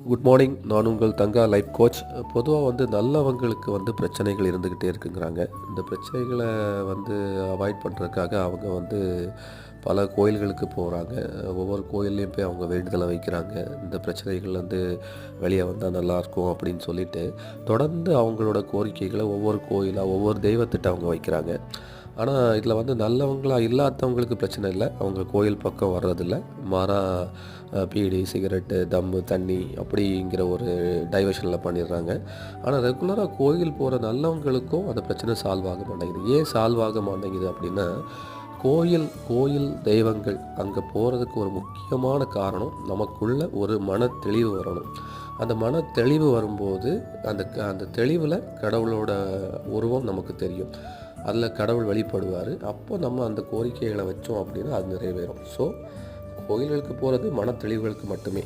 Good morning. நான் உங்கள் தங்கா life coach. பொதுவாக நல்லவங்களுக்கு பிரச்சனைகள் இருந்துக்கிட்டே இருக்குங்கிறாங்க. இந்த பிரச்சனைகளை அவாய்ட் பண்ணுறதுக்காக அவங்க பல கோயில்களுக்கு போகிறாங்க. ஒவ்வொரு கோயில்லையும் போய் அவங்க வேண்டுதலை வைக்கிறாங்க. இந்த பிரச்சனைகள் வெளியே வந்தால் நல்லாயிருக்கும் அப்படின்னு சொல்லிட்டு தொடர்ந்து அவங்களோட கோரிக்கைகளை ஒவ்வொரு கோயிலாக ஒவ்வொரு தெய்வத்திட்ட அவங்க வைக்கிறாங்க. ஆனால் இதில் நல்லவங்களாக இல்லாதவங்களுக்கு பிரச்சனை இல்லை. அவங்க கோயில் பக்கம் வர்றதில்ல. பீடி, சிகரெட்டு, தம்மு, தண்ணி அப்படிங்கிற ஒரு டைவர்ஷனில் பண்ணிடுறாங்க. ஆனால் ரெகுலராக கோயில் போகிற நல்லவங்களுக்கும் அந்த பிரச்சனை சால்வ் ஆக மாட்டேங்குது. ஏன் சால்வ் ஆக மாட்டேங்குது அப்படின்னா, கோயில் தெய்வங்கள் அங்கே போகிறதுக்கு ஒரு முக்கியமான காரணம் நமக்குள்ள ஒரு மன தெளிவு வரணும். அந்த மன தெளிவு வரும்போது அந்த தெளிவில் கடவுளோட உருவம் நமக்கு தெரியும். அதில் கடவுள் வெளிப்படுவார். அப்போ நம்ம அந்த கோரிக்கைகளை வச்சோம் அப்படின்னா அது நிறைவேறும். ஸோ கோயில்களுக்கு போகிறது மன தெளிவுகளுக்கு மட்டுமே.